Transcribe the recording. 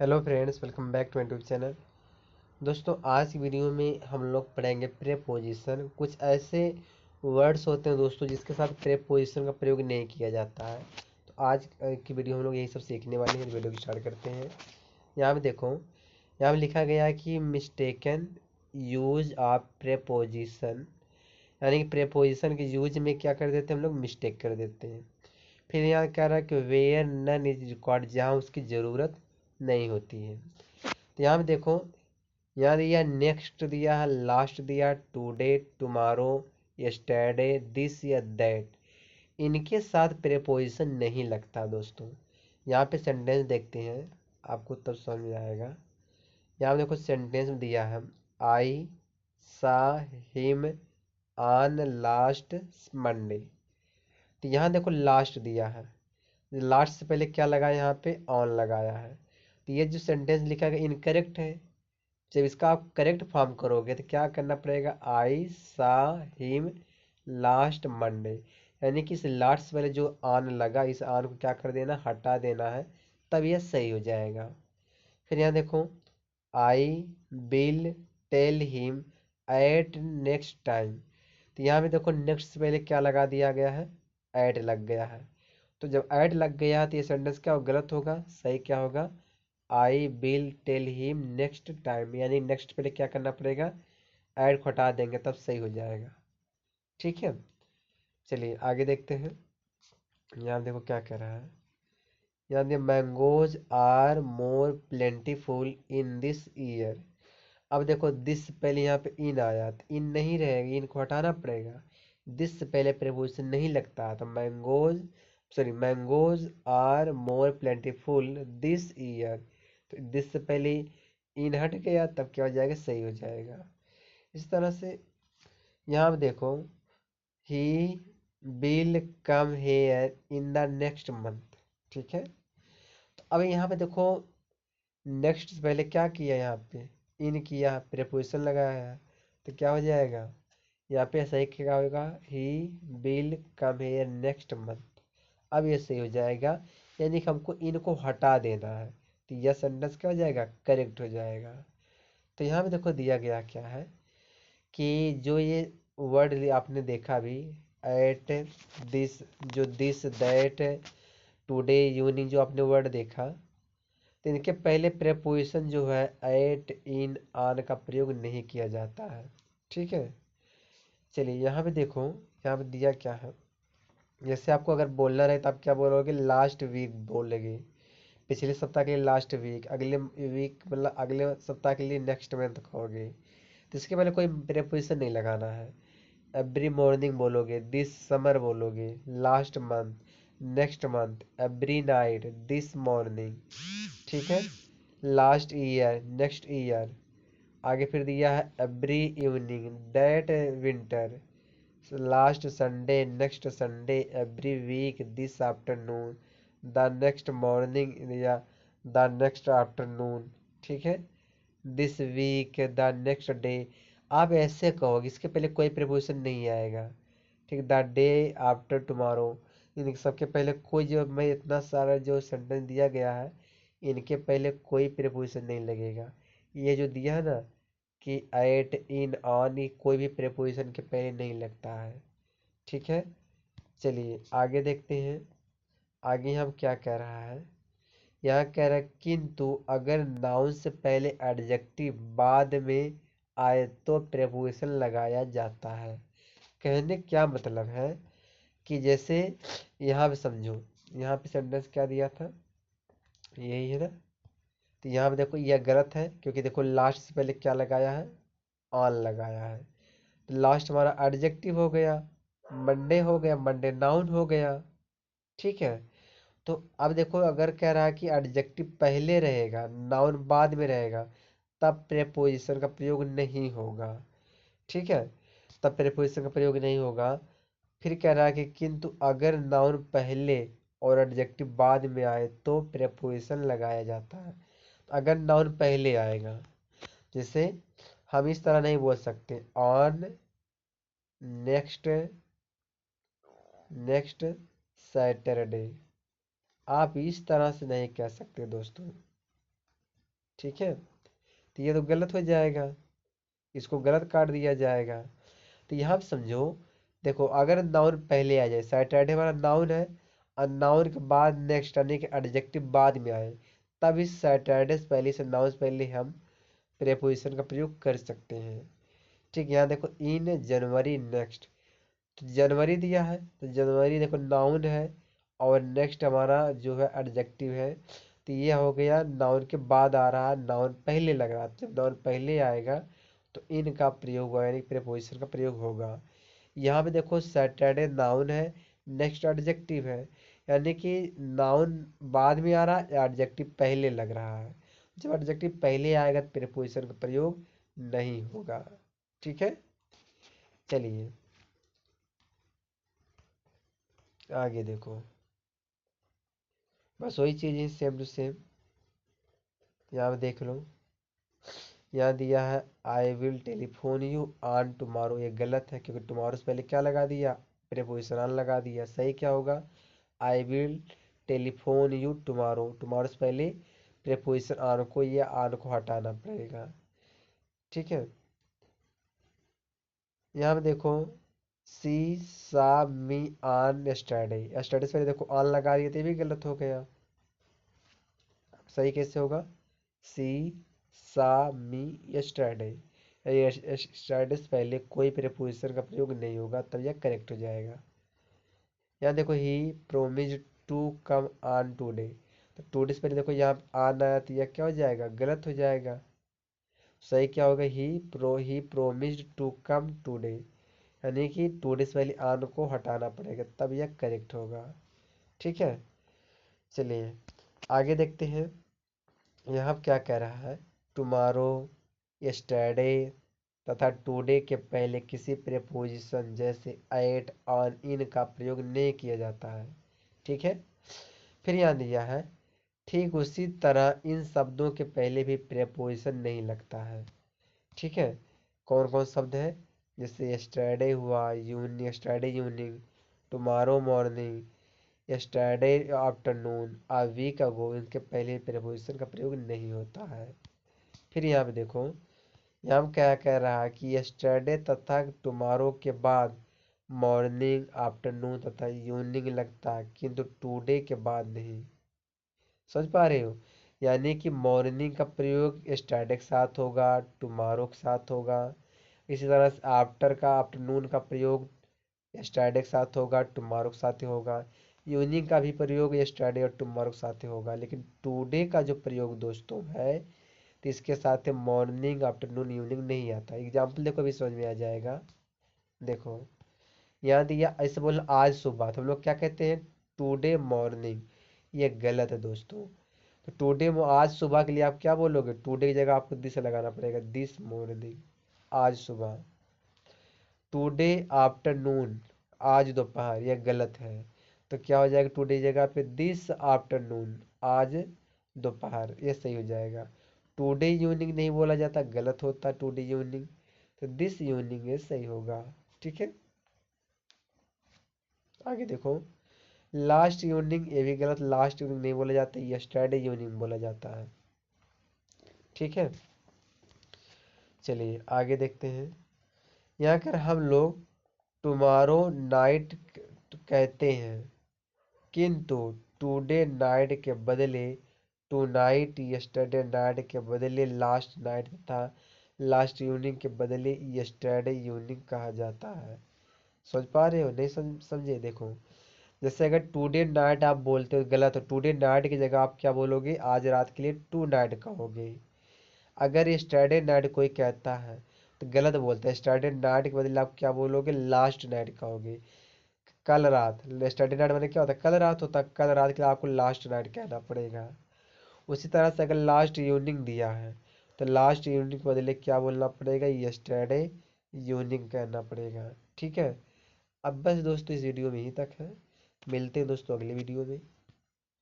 Hello friends, welcome back to YouTube channel. दोस्तों, आज की वीडियो में हम लोग पढ़ेंगे प्रेपोजिशन। कुछ ऐसे वर्ड्स होते हैं दोस्तों जिसके साथ प्रेपोजिशन का प्रयोग नहीं किया जाता है। तो आज की वीडियो हम लोग यही सब सीखने वाले हैं। वीडियो की स्टार्ट करते हैं। यहाँ पे देखो, यहाँ पे लिखा गया है कि मिस्टेकन यूज ऑफ प्रेपोजिशन, यानी कि प्रेपोजिशन के यूज में क्या कर देते हैं हम लोग, मिस्टेक कर देते हैं। फिर यहाँ कह रहा है कि वेयर नन इज रिक्वायर्ड, जहाँ उसकी ज़रूरत नहीं होती है। तो यहाँ पे देखो, यहाँ दिया नेक्स्ट, दिया है लास्ट, दिया टुडे, टुमारो, यस्टरडे, दिस या दैट। इनके साथ प्रेपोजिशन नहीं लगता दोस्तों। यहाँ पे सेंटेंस देखते हैं, आपको तब समझ में आएगा। यहाँ पे देखो सेंटेंस में दिया है, आई सा हिम ऑन लास्ट मंडे। तो यहाँ देखो लास्ट दिया है, लास्ट से पहले क्या लगा, यहाँ पे ऑन लगाया है। तो ये जो सेंटेंस लिखा है इनकरेक्ट है। जब इसका आप करेक्ट फॉर्म करोगे तो क्या करना पड़ेगा, आई सा हिम लास्ट मंडे, यानी कि इस लास्ट से पहले जो आन लगा, इस आन को क्या कर देना, हटा देना है, तब यह सही हो जाएगा। फिर यहाँ देखो, I will tell him at next time. तो यहाँ पे देखो नेक्स्ट से पहले क्या लगा दिया गया है, एट लग गया है। तो जब एट लग गया तो ये सेंटेंस क्या गलत होगा, सही क्या होगा, I will tell him next time, यानी नेक्स्ट पहले क्या करना पड़ेगा, ऐड को हटा देंगे तब सही हो जाएगा। ठीक है, चलिए आगे देखते हैं। यहाँ देखो क्या कह रहा है, यहाँ देखिए mangoes are more plentiful in this year. अब देखो दिस से पहले यहाँ पे इन आया, तो इन नहीं रहेगा, इन को हटाना पड़ेगा। दिस से पहले प्रेपोजिशन नहीं लगता, तो mangoes are more plentiful this year. तो दिस से पहले इन हट गया, तब क्या हो जाएगा, सही हो जाएगा। इस तरह से यहाँ पे देखो, he will come here in the next month. ठीक है, तो अब यहाँ पे देखो नेक्स्ट से पहले क्या किया, यहाँ पे इन किया, प्रेपोजिशन लगाया है, तो क्या हो जाएगा, यहाँ पे सही क्या होगा, he will come here next month. अब ये सही हो जाएगा, यानी कि हमको इनको हटा देना है, तो यह सेंटेंस क्या हो जाएगा, करेक्ट हो जाएगा। तो यहाँ पे देखो दिया गया क्या है कि जो ये वर्ड आपने देखा भी, एट, दिस, जो दिस दैट, टुडे, इवनिंग, जो आपने वर्ड देखा, तो इनके पहले प्रेपोजिशन जो है एट, इन, आन का प्रयोग नहीं किया जाता है। ठीक है, चलिए यहाँ पे देखो, यहाँ पे दिया क्या है, जैसे आपको अगर बोलना रहे तो आप क्या बोलोगे, लास्ट वीक बोलेंगे, पिछले सप्ताह के लिए लास्ट वीक, अगले वीक मतलब अगले सप्ताह के लिए नेक्स्ट मंथ कहोगे। तो इसके पहले कोई प्रेपोजिशन नहीं लगाना है। एवरी मॉर्निंग बोलोगे, दिस समर बोलोगे, last month, next month, every night, this morning. ठीक है, लास्ट ईयर, नेक्स्ट ईयर, आगे फिर दिया है every evening, that winter, last Sunday, next Sunday, every week, this afternoon, the next morning या the next afternoon. ठीक है, this week, the next day. आप ऐसे कहोगे, इसके पहले कोई प्रीपोजिशन नहीं आएगा। ठीक, द डे आफ्टर टुमारो, इन सबके पहले कोई, जो मैं इतना सारा जो सेंटेंस दिया गया है, इनके पहले कोई प्रीपोजिशन नहीं लगेगा। ये जो दिया है ना कि एट, इन, ऑन, ये कोई भी प्रीपोजिशन के पहले नहीं लगता है। ठीक है, चलिए आगे देखते हैं। आगे हम क्या कह रहा है, यहाँ कह रहा है किंतु अगर नाउन से पहले एडजेक्टिव बाद में आए तो प्रेपोजिशन लगाया जाता है। कहने क्या मतलब है कि जैसे यहाँ पे समझो, यहाँ पे सेंटेंस क्या दिया था, यही है ना। तो यहाँ पे देखो यह गलत है, क्योंकि देखो लास्ट से पहले क्या लगाया है, ऑन लगाया है। तो लास्ट हमारा एडजेक्टिव हो गया, मंडे हो गया, मंडे नाउन हो गया। ठीक है, तो अब देखो अगर कह रहा है कि एडजेक्टिव पहले रहेगा, नाउन बाद में रहेगा, तब प्रेपोजिशन का प्रयोग नहीं होगा। ठीक है, तब प्रेपोजिशन का प्रयोग नहीं होगा। फिर कह रहा है कि किंतु अगर नाउन पहले और एडजेक्टिव बाद में आए तो प्रेपोजिशन लगाया जाता है। तो अगर नाउन पहले आएगा, जैसे हम इस तरह नहीं बोल सकते, ऑन नेक्स्ट, नेक्स्ट सैटरडे, आप इस तरह से नहीं कह सकते दोस्तों। ठीक है, तो ये तो गलत हो जाएगा, इसको गलत काट दिया जाएगा। तो यहाँ पे समझो, देखो अगर नाउन पहले आ जाए, सैटरडे हमारा नाउन है, और नाउन के बाद नेक्स्ट यानी कि एडजेक्टिव बाद में आए, तब इस सैटरडे से पहले से नाउन से पहले हम प्रेपोजिशन का प्रयोग कर सकते हैं। ठीक, यहाँ देखो इन जनवरी नेक्स्ट, तो जनवरी दिया है तो जनवरी देखो नाउन है, और नेक्स्ट हमारा जो है एडजेक्टिव है, तो ये हो गया नाउन के बाद आ रहा है, नाउन पहले लग रहा है। जब नाउन पहले आएगा तो इन का प्रयोग होगा, यानी प्रेपोजिशन का प्रयोग होगा। यहाँ पे देखो सैटरडे नाउन है, नेक्स्ट एडजेक्टिव है, यानी कि नाउन बाद में आ रहा है, एडजेक्टिव पहले लग रहा है। जब एडजेक्टिव पहले आएगा तो प्रेपोजिशन का प्रयोग नहीं होगा। ठीक है, चलिए आगे देखो, बस वही चीज़ है, सेम टू सेम। यहाँ पे देख लो, यहाँ दिया है I will telephone you on tomorrow, ये गलत है क्योंकि टुमारो से पहले क्या लगा दिया, प्रेपोजिशन ऑन लगा दिया। सही क्या होगा, I will telephone you tomorrow, tomorrow से पहले प्रेपोजिशन ऑन को, ये ऑन को हटाना पड़ेगा। ठीक है, यहाँ पे देखो सी सा मी ऑन यस्टरडे, यस्टरडे से पहले देखो ऑन लगा दिया तो ये भी गलत हो गया। सही कैसे होगा, सी सा मी यस्टरडे, यस्टरडे से पहले कोई प्रेपोजिशन का प्रयोग नहीं होगा, तब यह करेक्ट हो जाएगा। यहाँ देखो ही promise to come on today, तो टूडे से पहले देखो यहाँ आन आया तो यह क्या हो जाएगा, गलत हो जाएगा। सही क्या होगा, ही प्रोमिस्ड टू कम टूडे, यानी कि टूडे से पहले आन को हटाना पड़ेगा, तब यह करेक्ट होगा। ठीक है, चलिए आगे देखते हैं। यहाँ क्या कह रहा है, टुमारो, यस्टरडे तथा टुडे के पहले किसी प्रेपोजिशन जैसे एट, ऑन, इन का प्रयोग नहीं किया जाता है। ठीक है, फिर यहाँ दिया है ठीक उसी तरह इन शब्दों के पहले भी प्रेपोजिशन नहीं लगता है। ठीक है, कौन कौन शब्द है, जैसे यस्टरडे हुआ, yesterday evening, tomorrow morning, yesterday afternoon, a week ago, इनके पहले प्रेपोजिशन का प्रयोग नहीं होता है। फिर यहाँ पे देखो, यहाँ पे क्या कह रहा है कि यस्टरडे तथा टुमारो के बाद मॉर्निंग, आफ्टरनून तथा इवनिंग लगता है, किंतु टुडे के बाद नहीं। समझ पा रहे हो, यानी कि मॉर्निंग का प्रयोग यस्टरडे के साथ होगा, टुमारो के साथ होगा। इसी तरह से आफ्टर का, आफ्टरनून का प्रयोग यस्टरडे के साथ होगा, टुमारो के साथ ही होगा। इवनिंग का भी प्रयोग यस्टरडे और टुमारो के साथ ही होगा, लेकिन टुडे का जो प्रयोग दोस्तों है, तो इसके साथ में मॉर्निंग, आफ्टरनून, इवनिंग नहीं आता। एग्जाम्पल देखो, अभी समझ में आ जाएगा। देखो यहाँ दिया, ऐसे बोलना आज सुबह, तो हम लोग क्या कहते हैं, टुडे मॉर्निंग, ये गलत है दोस्तों। तो टुडे, आज सुबह के लिए आप क्या बोलोगे, टुडे की जगह आपको दिस लगाना पड़ेगा, दिस मॉर्निंग, आज सुबह। टुडे आफ्टरनून, आज दोपहर, यह गलत है। तो क्या हो जाएगा, टुडे की जगह पे दिस आफ्टरनून, आज दोपहर, ये सही हो जाएगा। टुडे इवनिंग नहीं बोला जाता, गलत होता टुडे इवनिंग, तो दिस इवनिंग ये सही होगा। ठीक है, आगे देखो, लास्ट इवनिंग, ये भी गलत, लास्ट इवनिंग नहीं बोला जाता, यस्टरडे इवनिंग बोला जाता है। ठीक है, चलिए आगे देखते हैं। यहाँ कर हम लोग टुमारो नाइट कहते हैं, किंतु टुडे नाइट के बदले टू नाइट, यस्टरडे नाइट के बदले लास्ट नाइट तथा लास्ट इवनिंग के बदले यस्टरडे इवनिंग कहा जाता है। समझ पा रहे हो, नहीं समझे, देखो जैसे अगर टुडे नाइट आप बोलते हो, गलत हो, टुडे नाइट की जगह आप क्या बोलोगे, आज रात के लिए टू नाइट कहोगे। अगर यस्टरडे नाइट कोई कहता है तो गलत बोलता है, यस्टरडे नाइट के बदले आप क्या बोलोगे, लास्ट नाइट कहोगे। कल रात, यस्टरडे नाइट मैंने क्या होता है, कल रात होता है, कल रात के लिए आपको लास्ट नाइट कहना पड़ेगा। उसी तरह से अगर लास्ट इवनिंग दिया है तो लास्ट इवनिंग के बदले क्या बोलना पड़ेगा, यस्टरडे इवनिंग कहना पड़ेगा। ठीक है, अब बस दोस्तों इस वीडियो में यहीं तक है, मिलते हैं दोस्तों अगले वीडियो में।